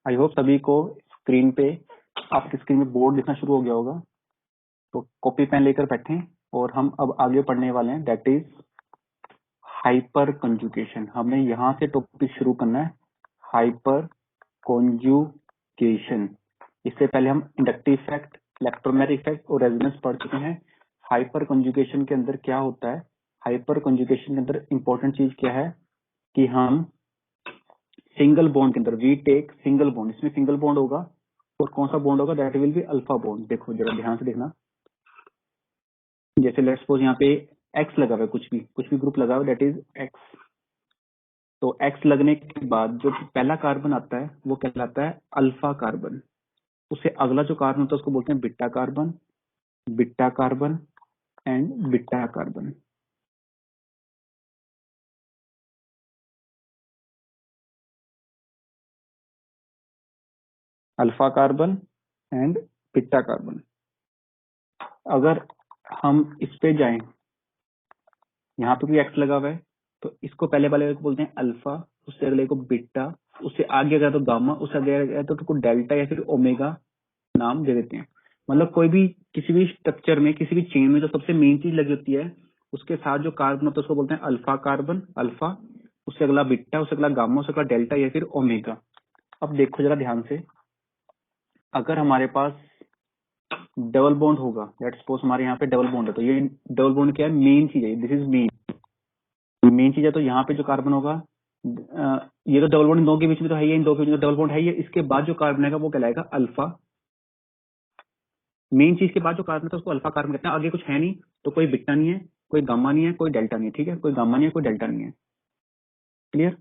I hope सभी को screen पे, आपकी स्क्रीन में बोर्ड दिखना शुरू हो गया होगा। तो कॉपी पेन लेकर बैठें और हम अब आगे पढ़ने वाले हैं, दैट इज हाइपर कंजुगेशन। हमें यहाँ से टॉपिक शुरू करना है, हाइपर कंजुगेशन। इससे पहले हम इंडक्टिव इफेक्ट, इलेक्ट्रोमैग्नेटिक इफेक्ट और रेजोनेंस पढ़ चुके हैं। हाइपर कंजुगेशन के अंदर क्या होता है? हाइपर कंजुगेशन के अंदर इंपॉर्टेंट चीज क्या है कि हम सिंगल बॉन्ड के अंदर वी टेक सिंगल बॉन्ड, इसमें सिंगल बॉन्ड होगा और कौन सा बॉन्ड होगा? That will be alpha bond. देखो जरा ध्यान से देखना, जैसे लेट्स सपोज यहाँ पे एक्स लगा हुआ है, कुछ भी ग्रुप लगा हुआ है, दैट इज एक्स। तो एक्स लगने के बाद जो पहला कार्बन आता है वो कहलाता है अल्फा कार्बन। उससे अगला जो कार्बन होता है उसको बोलते हैं beta carbon, beta carbon and beta carbon. Alpha carbon and beta carbon. अगर हम इस पे जाएं, यहाँ पे भी एक्स लगा हुआ है, तो इसको पहले वाले को बोलते हैं अल्फा, उससे अगले को बीटा, उससे आगे गया तो गामा, उससे आगे गया तो डेल्टा या फिर ओमेगा नाम दे देते हैं। मतलब कोई भी किसी भी स्ट्रक्चर में, किसी भी चेन में जो सबसे मेन चीज लगी होती है उसके साथ जो कार्बन होता है उसको बोलते हैं अल्फा कार्बन, अल्फा, उससे अगला बीटा, उससे अगला गामा, उससे अगला डेल्टा या फिर ओमेगा। अब देखो जरा ध्यान से, अगर हमारे पास डबल बॉन्ड होगा, लेट्स सपोज हमारे यहाँ पे डबल बॉन्ड है, तो ये डबल बॉन्ड क्या है? मेन चीज है, दिस इज मेन चीज है। तो यहाँ पे जो कार्बन होगा, ये तो डबल बॉन्ड इन दो के बीच में तो है ही, इन दो के बीच में डबल बॉन्ड है ही। इसके बाद जो कार्बन आएगा वो कहलाएगा अल्फा। मेन चीज के बाद जो कार्बन था उसको अल्फा कार्बन कहते हैं। आगे कुछ है नहीं, तो कोई बीटा नहीं है, कोई गामा नहीं है, कोई डेल्टा नहीं है। ठीक है, कोई गामा नहीं है, कोई डेल्टा नहीं है। क्लियर?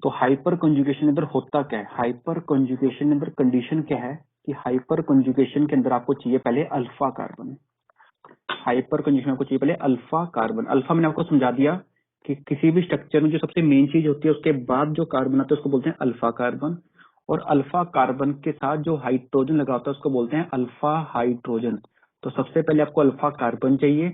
तो हाइपर कंजुगेशन के अंदर होता क्या है? हाइपर कंजुगेशन के अंदर कंडीशन क्या है कि हाइपर कंजुगेशन के अंदर आपको चाहिए पहले अल्फा कार्बन। हाइपर कंजुगेशन आपको चाहिए पहले अल्फा कार्बन। अल्फा मैंने आपको समझा दिया कि किसी भी स्ट्रक्चर में जो सबसे मेन चीज होती है उसके बाद जो कार्बन आता है उसको बोलते हैं अल्फा कार्बन। और अल्फा कार्बन के साथ जो हाइड्रोजन लगा होता है उसको बोलते हैं अल्फा हाइड्रोजन। तो सबसे पहले आपको अल्फा कार्बन चाहिए,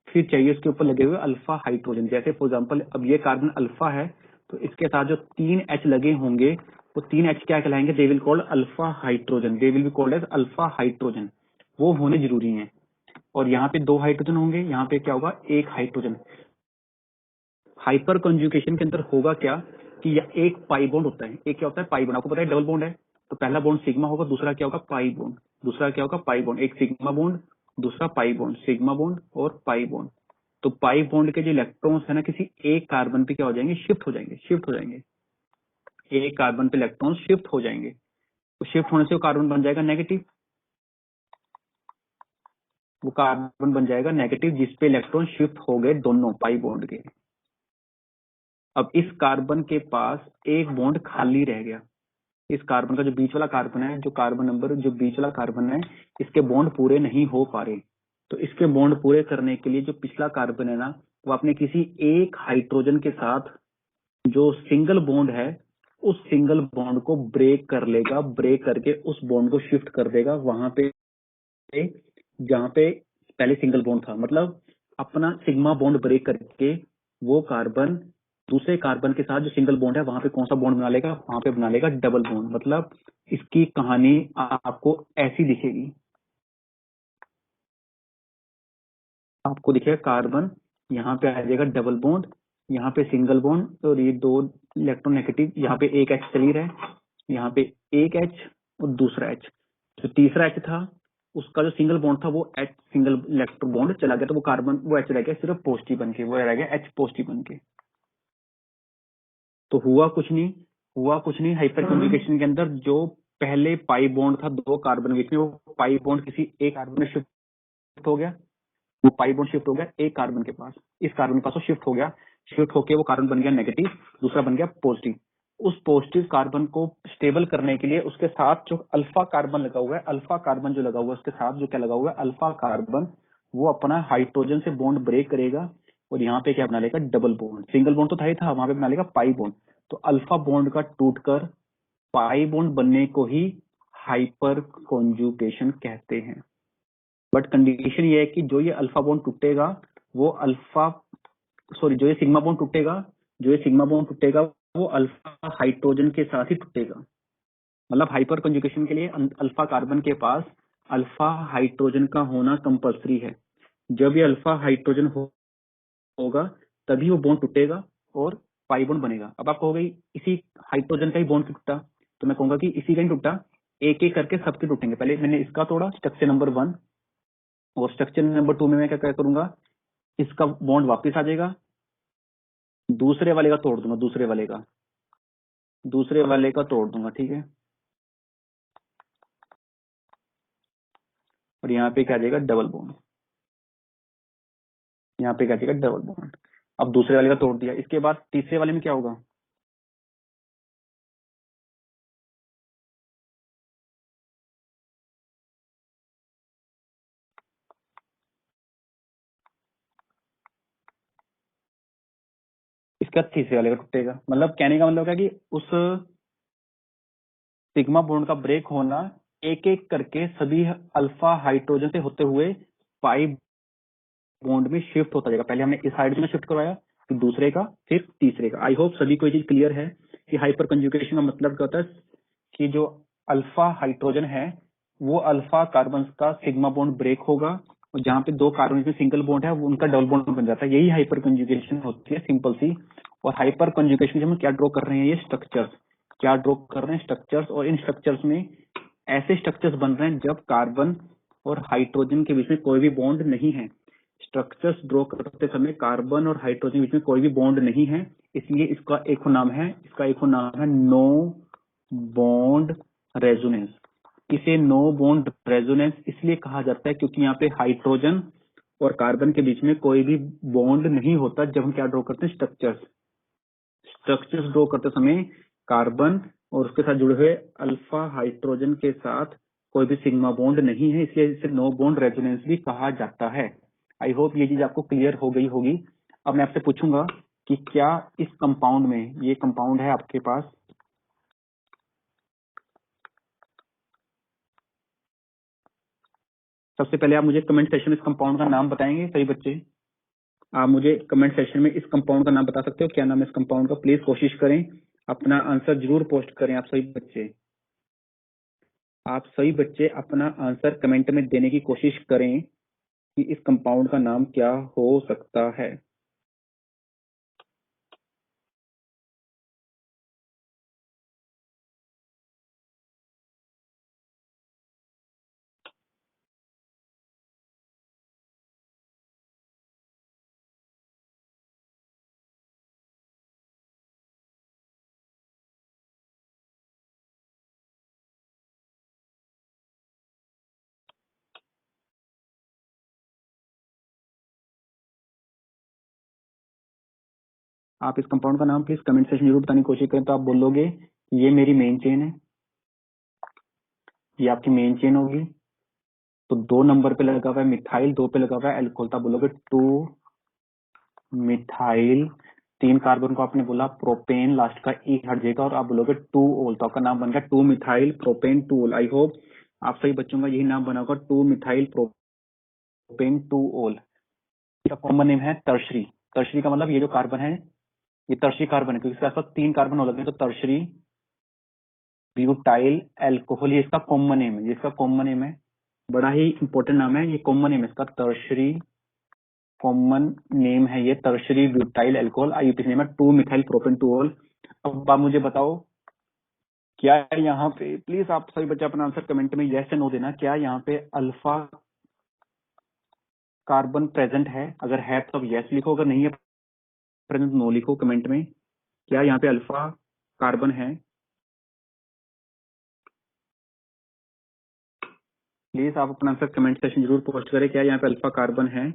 फिर चाहिए उसके ऊपर लगे हुए अल्फा हाइड्रोजन। जैसे फॉर एग्जांपल अब ये कार्बन अल्फा है, तो इसके साथ जो 3 एच लगे होंगे वो 3 एच क्या कहलाएंगे? They will called alpha hydrogen, they will be called as alpha hydrogen. वो होने जरूरी है। और यहाँ पे 2 हाइड्रोजन होंगे, यहाँ पे क्या होगा? 1 हाइड्रोजन। हाइपर कंजुगेशन के अंदर होगा क्या कि एक पाई बॉन्ड होता है। एक क्या होता है? Pi bond. आपको पता है डबल बॉन्ड है, तो पहला बॉन्ड सिग्मा होगा, दूसरा क्या होगा? Pi bond. दूसरा क्या होगा? Pi bond. एक सिग्मा बॉन्ड, दूसरा पाई बॉन्ड, सिग्मा बॉन्ड और पाई बॉन्ड। तो पाई बॉन्ड के जो इलेक्ट्रॉन्स है ना, किसी एक कार्बन पे क्या हो जाएंगे? शिफ्ट हो जाएंगे, शिफ्ट हो जाएंगे। एक कार्बन पे इलेक्ट्रॉन शिफ्ट हो जाएंगे, तो शिफ्ट होने से वो कार्बन बन जाएगा नेगेटिव। वो कार्बन बन जाएगा नेगेटिव जिसपे इलेक्ट्रॉन शिफ्ट हो गए दोनों पाई बॉन्ड के। अब इस कार्बन के पास एक बॉन्ड खाली रह गया। इस कार्बन का जो बीच वाला कार्बन है, जो कार्बन नंबर जो बीच वाला कार्बन है, इसके बॉन्ड पूरे नहीं हो पा रहे। तो इसके बॉन्ड पूरे करने के लिए जो पिछला कार्बन है ना, वो अपने किसी एक हाइड्रोजन के साथ जो सिंगल बॉन्ड है उस सिंगल बॉन्ड को ब्रेक कर लेगा। ब्रेक करके उस बॉन्ड को शिफ्ट कर देगा वहां पे जहां पे पहले सिंगल बॉन्ड था। मतलब अपना सिग्मा बॉन्ड ब्रेक करके वो कार्बन दूसरे कार्बन के साथ जो सिंगल बॉन्ड है वहां पे कौन सा बॉन्ड बना लेगा? वहां पे बना लेगा डबल बॉन्ड। मतलब इसकी कहानी आपको ऐसी दिखेगी, आपको दिखेगा कार्बन, यहाँ पे आ जाएगा डबल बॉन्ड, यहाँ पे सिंगल बॉन्ड और ये 2 इलेक्ट्रॉन नेगेटिव, यहाँ पे एक एच चली रहा है, यहाँ पे एक एच और दूसरा एच। जो तीसरा एच था उसका जो सिंगल बॉन्ड था वो एच सिंगल इलेक्ट्रॉन बॉन्ड चला गया, तो वो कार्बन वो एच रह गया सिर्फ पॉजिटिव बन के, वो रह गया एच पॉजिटिव बन के। तो हुआ कुछ नहीं हाइपर कम्युनिकेशन के अंदर। जो पहले पाई बॉन्ड था 2 कार्बन के बीच में, वो पाई बॉन्ड किसी एक कार्बन में शिफ्ट हो गया। वो पाई बॉन्ड शिफ्ट हो गया एक कार्बन के पास, इस कार्बन के पास वो शिफ्ट हो गया। शिफ्ट होके वो कार्बन बन गया नेगेटिव, दूसरा बन गया पॉजिटिव। उस पॉजिटिव कार्बन को स्टेबल करने के लिए उसके साथ जो अल्फा कार्बन लगा हुआ है, अल्फा कार्बन जो लगा हुआ है उसके साथ जो क्या लगा हुआ है? अल्फा कार्बन, वो अपना हाइड्रोजन से बॉन्ड ब्रेक करेगा और यहाँ पे क्या बना लेगा? Double bond. सिंगल बॉन्ड तो था ही था, वहां पे बना लेगा पाई बॉन्ड। तो अल्फा बॉन्ड का टूटकर पाई बॉन्ड बनने को ही हाइपर कॉन्जुगेशन कहते हैं। बट कंडीशन ये है कि जो ये अल्फा बॉन्ड टूटेगा वो जो ये सिग्मा बॉन्ड टूटेगा, जो ये सिग्मा बॉन्ड टूटेगा वो अल्फा हाइड्रोजन के साथ ही टूटेगा। मतलब हाइपर कंजुगेशन के लिए अल्फा कार्बन के पास अल्फा हाइड्रोजन का होना कंपल्सरी है। जब ये अल्फा हाइड्रोजन होगा तभी वो बॉन्ड टूटेगा और पाई बॉन्ड बनेगा। अब आप कहोगे इसी हाइड्रोजन का ही बॉन्ड टूटा, तो मैं कहूंगा कि इसी का ही टूटा, एक एक करके सबके टूटेंगे। पहले मैंने इसका तोड़ा, स्ट्रक्चर नंबर 1, और स्ट्रक्चर नंबर 2 में मैं क्या करूंगा, इसका बॉन्ड वापस आ जाएगा, दूसरे वाले का तोड़ दूंगा, दूसरे वाले का तोड़ दूंगा, ठीक है। और यहाँ पे क्या आ जाएगा, डबल बॉन्ड, यहाँ पे क्या आ जाएगा, डबल बॉन्ड। अब दूसरे वाले का तोड़ दिया, इसके बाद तीसरे वाले में क्या होगा, इसका तीसरे वाले का टूटेगा। मतलब कहने का मतलब क्या कि उस सिग्मा बॉन्ड का ब्रेक होना एक एक करके सभी अल्फा हाइड्रोजन से होते हुए पाई बॉन्ड में शिफ्ट होता जाएगा। पहले हमने इस हाइड्रोजन में शिफ्ट करवाया, फिर दूसरे का, फिर तीसरे का। आई होप सभी को ये चीज क्लियर है कि हाइपर कंजुगेशन का मतलब क्या होता है, कि जो अल्फा हाइड्रोजन है वो अल्फा कार्बन का सिग्मा बॉन्ड ब्रेक होगा, और जहाँ पे दो कार्बन में सिंगल बॉन्ड है वो उनका डबल बॉन्ड बन जाता है। यही हाइपर कंजुगेशन होती है, सिंपल सी। और हाइपर कंजुगेशन में हम क्या ड्रॉ कर रहे हैं, ये स्ट्रक्चर्स, क्या ड्रॉ कर रहे हैं, स्ट्रक्चर्स। और इन स्ट्रक्चर्स में ऐसे स्ट्रक्चर्स बन रहे हैं जब कार्बन और हाइड्रोजन के बीच में कोई भी बॉन्ड नहीं है। स्ट्रक्चर्स ड्रॉ करते समय कार्बन और हाइड्रोजन के बीच में कोई भी बॉन्ड नहीं है, इसलिए इसका एक नाम है नो बॉन्ड रेजोनेंस। इसे नो बॉन्ड रेजोनेंस इसलिए कहा जाता है क्योंकि यहाँ पे हाइड्रोजन और कार्बन के बीच में कोई भी बॉन्ड नहीं होता जब हम क्या ड्रॉ करते हैं, स्ट्रक्चर्स ड्रॉ करते समय कार्बन और उसके साथ जुड़े हुए अल्फा हाइड्रोजन के साथ कोई भी सिग्मा बॉन्ड नहीं है, इसलिए इसे नो बॉन्ड रेजोनेंस भी कहा जाता है। आई होप ये चीज आपको क्लियर हो गई होगी। अब मैं आपसे पूछूंगा कि क्या इस कंपाउंड में, ये कंपाउंड है आपके पास, सबसे पहले आप मुझे कमेंट सेक्शन में इस कंपाउंड का नाम बताएंगे सभी बच्चे। आप मुझे कमेंट सेक्शन में इस कंपाउंड का नाम बता सकते हो, क्या नाम है इस कंपाउंड का, प्लीज कोशिश करें, अपना आंसर जरूर पोस्ट करें। आप सभी बच्चे अपना आंसर कमेंट में देने की कोशिश करें कि इस कंपाउंड का नाम क्या हो सकता है। आप इस कंपाउंड का नाम प्लीज कमेंट सेक्शन जरूर बताने की कोशिश करें। तो आप बोलोगे ये मेरी मेन चेन है, ये आपकी मेन चेन होगी, तो 2 नंबर पे लगा हुआ है मिथाइल, 2 पे लगा हुआ है एल्कोहल। तो आप बोलोगे 2 मिथाइल, 3 कार्बन को आपने बोला प्रोपेन, लास्ट का ई हट जाएगा और आप बोलोगे 2 ओल, तो आपका नाम बन गया 2 मिथाइल प्रोपेन 2 ओल। आई होप आप सभी बच्चों का यही नाम बना होगा, 2 मिथाइल प्रोपेन 2 ओल। इसका कॉमन नेम है टर्शरी। टर्शरी का मतलब ये जो कार्बन है ये टर्शरी कार्बन है क्योंकि इसके आसपास 3 कार्बन हो लगे, तो टर्शरी ब्यूटाइल एल्कोहल, ये इसका कॉमन नेम है, ये इसका कॉमन नेम है, बड़ा ही इंपॉर्टेंट नाम है, ये कॉमन नेम है इसका, टर्शरी कॉमन नेम है ये, tertiary butyl alcohol. IUPAC name है 2 मिथाइल प्रोपेन 2 ओल। अब आप मुझे बताओ क्या यहाँ पे, प्लीज आप सभी बच्चे अपना आंसर कमेंट में यस या नो देना, क्या यहाँ पे अल्फा कार्बन प्रेजेंट है? अगर है तो अब यस लिखो, अगर नहीं है प्रेजेंट नो लिखो कमेंट में। क्या यहाँ पे अल्फा कार्बन है? प्लीज आप अपना आंसर कमेंट सेक्शन जरूर पोस्ट करें, क्या यहाँ पे अल्फा कार्बन है?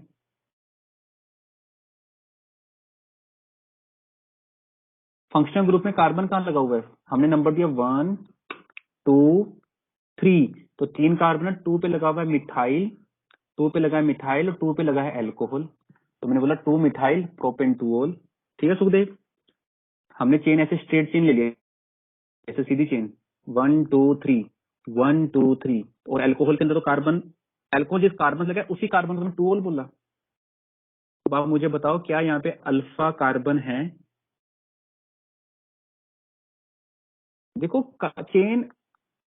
फंक्शनल ग्रुप में कार्बन कहाँ लगा हुआ है? हमने नंबर दिया 1 2 3, तो 3 कार्बन है, 2 पे लगा हुआ है मिथाइल, 2 पे लगा है मिथाइल और 2 पे लगा है एल्कोहल, तो मैंने बोला 2 मिथाइल प्रोपेन 2 ओल। ठीक है सुखदेव, हमने चेन ऐसे स्ट्रेट चेन ले लिया, ऐसे सीधी चेन 1 2 3 1 2 3, और एल्कोहल के अंदर तो कार्बन, एल्कोहल जिस कार्बन लगा है उसी कार्बन को मैंने 2 ओल बोला। अब आप मुझे बताओ क्या यहाँ पे अल्फा कार्बन है? देखो चेन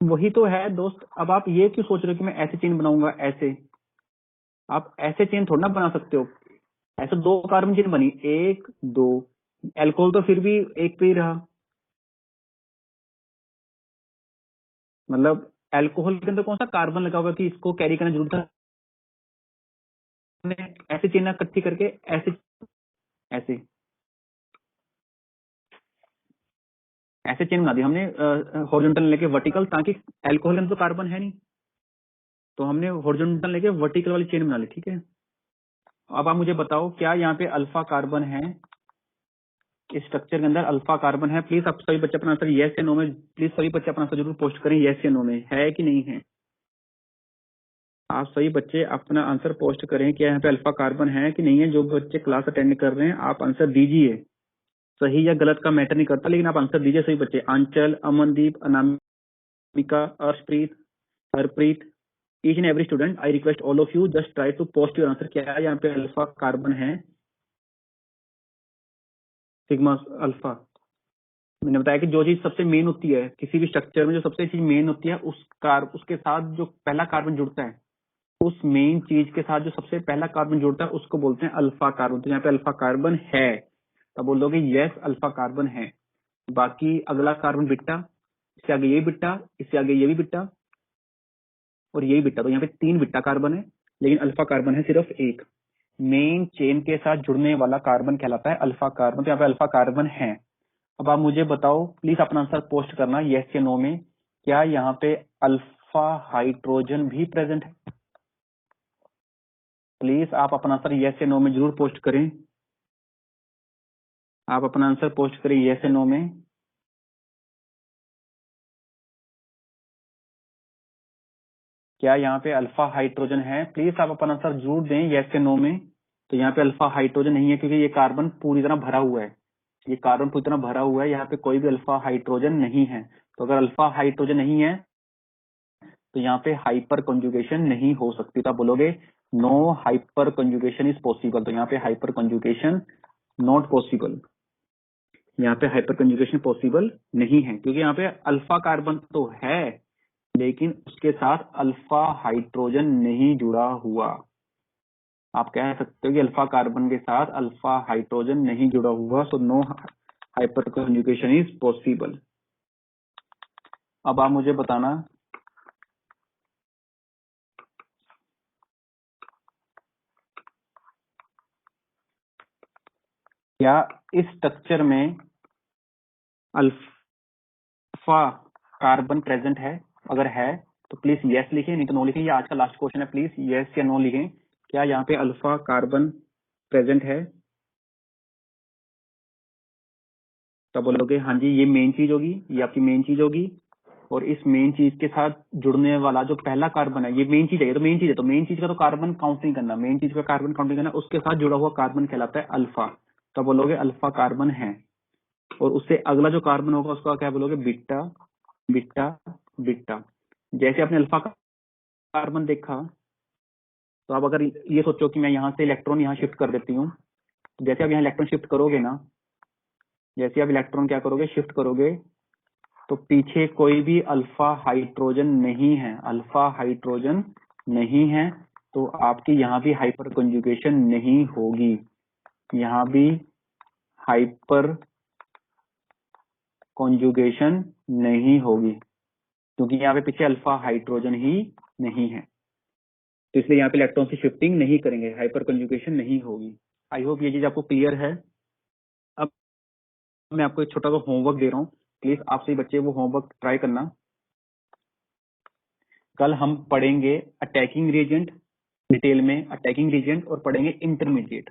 वही तो है दोस्त। अब आप ये क्यों सोच रहे हो कि मैं ऐसे चेन बनाऊंगा? ऐसे आप ऐसे चेन थोड़ा ना बना सकते हो। ऐसे 2 कार्बन चेन बनी, 1 2, एल्कोहल तो फिर भी एक पे ही रहा। मतलब एल्कोहल के अंदर कौन सा कार्बन लगा हुआ कि इसको कैरी करने की जरूरत है? हमने ऐसे चेन इकट्ठी करके ऐसे ऐसे ऐसे चेन बना दी हमने, हॉरिजॉन्टल लेके वर्टिकल, ताकि एल्कोहल के अंदर तो कार्बन है नहीं, तो हमने हॉरिजॉन्टल लेके वर्टिकल वाली चेन बना ली। ठीक है, अब आप मुझे बताओ क्या यहाँ पे अल्फा कार्बन है? इस स्ट्रक्चर के अंदर अल्फा कार्बन है? प्लीज आप सभी बच्चे अपना आंसर यस या नो में, प्लीज सभी बच्चे अपना आंसर जरूर पोस्ट करें, यस या नो में, है कि नहीं है। आप सभी बच्चे अपना आंसर पोस्ट करें, क्या यहाँ पे अल्फा कार्बन है कि नहीं है। जो बच्चे क्लास अटेंड कर रहे हैं आप आंसर दीजिए, सही या गलत का मैटर नहीं करता, लेकिन आप आंसर दीजिए सही बच्चे। Anchal, Amandeep, Anamika, Arshpreet, Harpreet, each and every student, I request all of you just try to post your answer. क्या यहाँ पे अल्फा कार्बन है? Sigma alpha. मैंने बताया कि जो चीज सबसे मेन होती है किसी भी स्ट्रक्चर में, जो सबसे चीज मेन होती है उसके साथ जो पहला कार्बन जुड़ता है, उस मेन चीज के साथ जो सबसे पहला कार्बन जुड़ता है उसको बोलते हैं अल्फा कार्बन। तो यहाँ पे अल्फा कार्बन है, तब बोलोगे यस अल्फा कार्बन है। बाकी अगला कार्बन बिट्टा, इससे आगे ये बिट्टा, इससे आगे ये भी बिट्टा और यही बिट्टा, तो यहाँ पे 3 बिट्टा कार्बन है, लेकिन अल्फा कार्बन है सिर्फ एक। मेन चेन के साथ जुड़ने वाला कार्बन कहलाता है अल्फा कार्बन। तो यहाँ पे अल्फा कार्बन है। अब आप मुझे बताओ, प्लीज अपना आंसर पोस्ट करना यस या नो में, क्या यहाँ पे अल्फा हाइड्रोजन भी प्रेजेंट है? प्लीज आप अपना आंसर यस या नो में जरूर पोस्ट करें। आप अपना आंसर पोस्ट करें यस या नो में। क्या यहाँ पे अल्फा हाइड्रोजन है? प्लीज आप अपना आंसर जरूर दें यस या नो में। तो यहाँ पे अल्फा हाइड्रोजन नहीं है, क्योंकि ये कार्बन पूरी तरह भरा हुआ है, ये कार्बन पूरी तरह भरा हुआ है, यहाँ पे कोई भी अल्फा हाइड्रोजन नहीं है। तो अगर अल्फा हाइड्रोजन नहीं है तो यहाँ पे हाइपर कंजुगेशन नहीं हो सकती। तो आप बोलोगे no hyperconjugation is possible. तो यहाँ पे हाइपर कंजुगेशन नॉट पॉसिबल, यहाँ पे हाइपर कंजुगेशन पॉसिबल नहीं है, क्योंकि यहाँ पे अल्फा कार्बन तो है लेकिन उसके साथ अल्फा हाइड्रोजन नहीं जुड़ा हुआ। आप कह सकते हो कि अल्फा कार्बन के साथ अल्फा हाइड्रोजन नहीं जुड़ा हुआ, so no hyperconjugation is possible. अब आप मुझे बताना, क्या इस स्ट्रक्चर में अल्फा कार्बन प्रेजेंट है? अगर है तो प्लीज यस लिखें, नहीं तो नो लिखें। ये आज का लास्ट क्वेश्चन है, प्लीज यस या नो लिखें। क्या यहाँ पे अल्फा कार्बन प्रेजेंट है? तो बोलोगे हाँ जी ये मेन चीज होगी, ये आपकी मेन चीज होगी, और इस मेन चीज के साथ जुड़ने वाला जो पहला कार्बन है ये मेन चीज है, ये तो मेन चीज है, तो मेन चीज का तो कार्बन काउंट नहीं करना, मेन चीज का कार्बन काउंट नहीं करना, उसके साथ जुड़ा हुआ कार्बन कहलाता है अल्फा। तो बोलोगे अल्फा कार्बन है, और उससे अगला जो कार्बन होगा उसका क्या बोलोगे? बिट्टा बिट्टा बिट्टा। जैसे आपने अल्फा कार्बन देखा, तो आप अगर ये सोचो कि मैं यहाँ से इलेक्ट्रॉन यहाँ शिफ्ट कर देती हूँ, जैसे आप यहाँ इलेक्ट्रॉन शिफ्ट करोगे ना, जैसे आप इलेक्ट्रॉन क्या करोगे, शिफ्ट करोगे, तो पीछे कोई भी अल्फा हाइड्रोजन नहीं है, अल्फा हाइड्रोजन नहीं है, तो आपकी यहाँ भी हाइपर कंजुगेशन नहीं होगी, यहाँ भी हाइपर कंजुगेशन नहीं होगी, क्योंकि यहाँ पे पीछे अल्फा हाइड्रोजन ही नहीं है, तो इसलिए यहाँ पे इलेक्ट्रॉन की शिफ्टिंग नहीं करेंगे, हाइपर कंजुगेशन नहीं होगी। आई होप ये चीज आपको क्लियर है। अब मैं आपको एक छोटा सा होमवर्क दे रहा हूँ, प्लीज आप सभी बच्चे वो होमवर्क ट्राई करना। कल हम पढ़ेंगे अटैकिंग रिएजेंट डिटेल में, अटैकिंग रिएजेंट, और पढ़ेंगे इंटरमीडिएट।